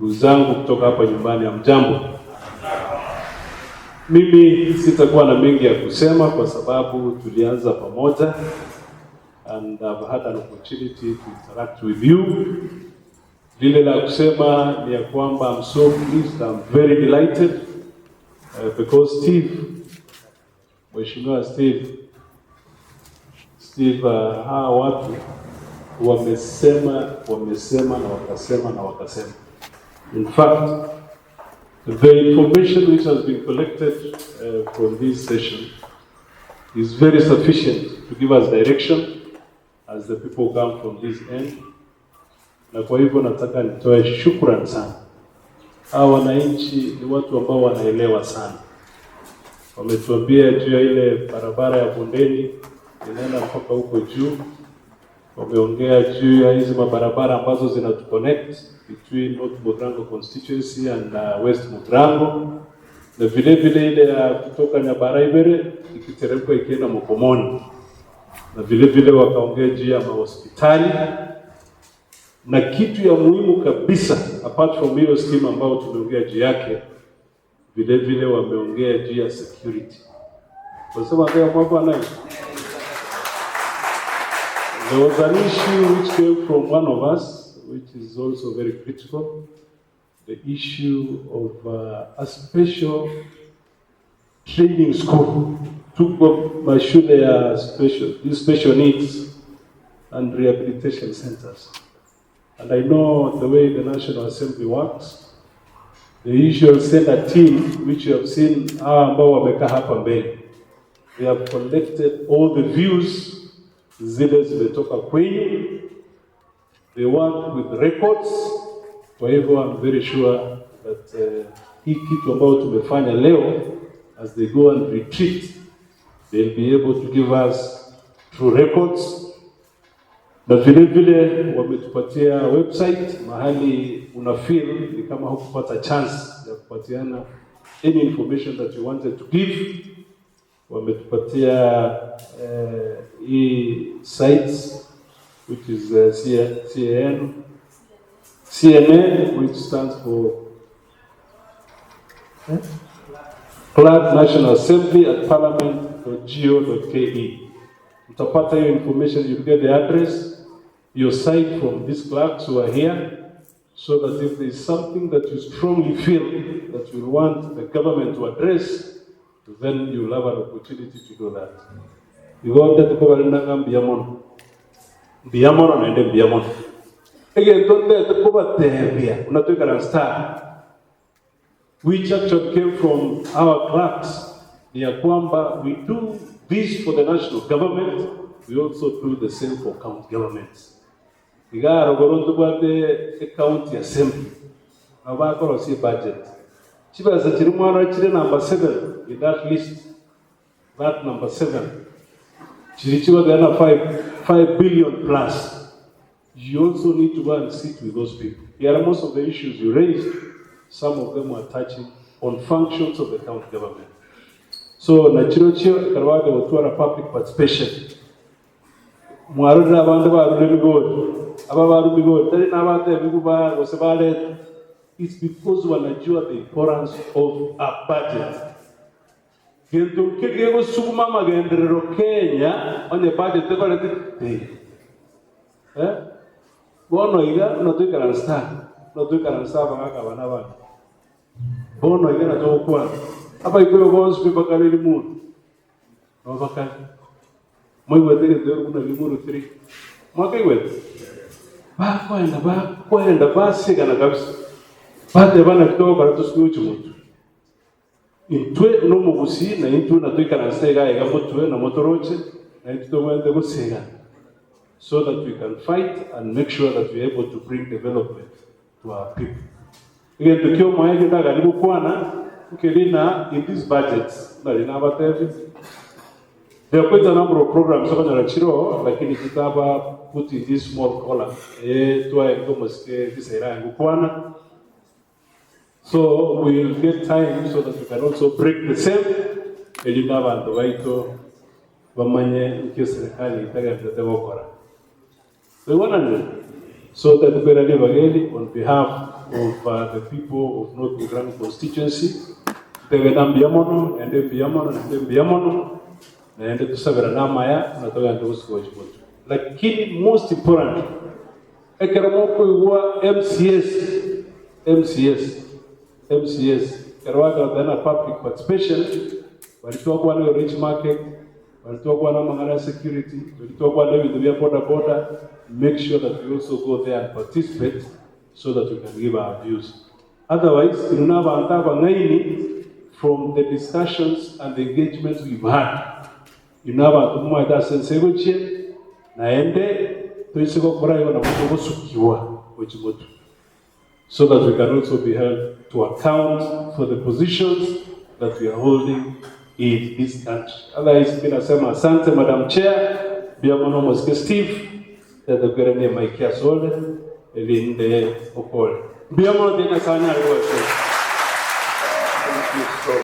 ndugu zangu kutoka hapa nyumbani, hamjambo. Mimi sitakuwa na mengi ya kusema kwa sababu tulianza pamoja, and I've had an opportunity to interact with you. Lile la kusema ni ya kwamba I'm so pleased, I'm very delighted because Steve, Mheshimiwa Steve, hawa watu wamesema na wakasema. In fact, the information which has been collected from this session is very sufficient to give us direction as the people come from this end. Na kwa hivyo nataka nitoe shukrani sana. Hawa wananchi ni watu ambao wanaelewa sana. Wametuambia juu ya ile barabara ya bondeni inaenda mpaka huko juu. Wameongea juu ya hizi mabarabara ambazo zinatuconnect between North Mudrango constituency and West Mudrango, na vile vile ile ya kutoka Nyabaraibere ikiteremka ikienda Mokomoni, na vile vile wakaongea juu ya mahospitali, na kitu ya muhimu kabisa apart from hiyo stima ambao tumeongea juu yake, vile vile wameongea juu ya security. Kwa sababu ndio mambo anayo. There was an issue which came from one of us, which is also very critical, the issue of a special training school. Tuko mashule ya special needs and rehabilitation centers. And I know the way the National Assembly works, the usual send a team, which you have seen, ambao wamekaa hapa mbele. They have collected all the views zile zimetoka kwenyu. They work with records. Kwa hivyo I'm very sure that hii kitu ambao tumefanya leo, as they go and retreat, they'll be able to give us true records. Na vile vile wametupatia website mahali unafeel ni kama hukupata chance ya kupatiana any information that you wanted to give. Wametupatia sites which is CNA, which stands for Clerk National Assembly at parliament.go.ke. Utapata your information, you get the address, your site from these clerks who are here, so that if there is something that you strongly feel that you want the government to address, then you'll have an opportunity to do that. You go to the government Biamono and then Biamono. Again, don't let the poverty here. Not take a start. Which actually came from our clerks. We do this for the national government. We also do the same for county governments. We got the county assembly. Our budget. Chiba Sachirimana number 7 in that list. That number 7. Chirichiwa Gana 5 billion plus. You also need to go and sit with those people. Here are most of the issues you raised. Some of them are touching on functions of the county government. So, Nachirochio, Karwaga, Otuara public participation. Muaruna Bandaba, Rubigo, Ababa Rubigo, Telinabate, Biguba, Wasabale. It's because wanajua the importance of a budget. Kento kigego sukuma magendero Kenya on the budget tebale bono iga no tu karansta banga bana ba bono iga na to kwa apa iko bonus pe bakali limun no bakali moi wete de una limuru 3 mwaka iwe kwenda ba sigana kabisa. Bate bana kitoka para tusiku chumuntu. Intwe no mugusi na intu na tuika na sega ega motwe na motoroche na intu wende gusega, so that we can fight and make sure that we are able to bring development to our people. Again, to kill my agenda galibu kwana ukelina in these budgets na lina batevi. There are quite a number of programs on the Chiro, like in Kitaba put in this small column. So we will get time so that we can also break the same. Elinaba and the Waito, Bamanye, in case the Kali, Taga, the Wokora. The 100. So that on behalf of the people of North Grand constituency, Biamono, and Biamono, and to Savera Namaya, and those coach. Like key most important, Ekeramoko MCS, Karawaka than a public participation, but it talk one rich market, but it talk one among security, but it talk one with the border, make sure that we also go there and participate so that we can give our views. Otherwise, from the discussions and the engagements we've had, so that we can also be held to account for the positions that we are holding in this country. Otherwise, asante Madam Chair, Biamono Moske Steve, the Gurene Maikia Sole, Elinde Okole. Biamono Dena Sana. Thank you so much.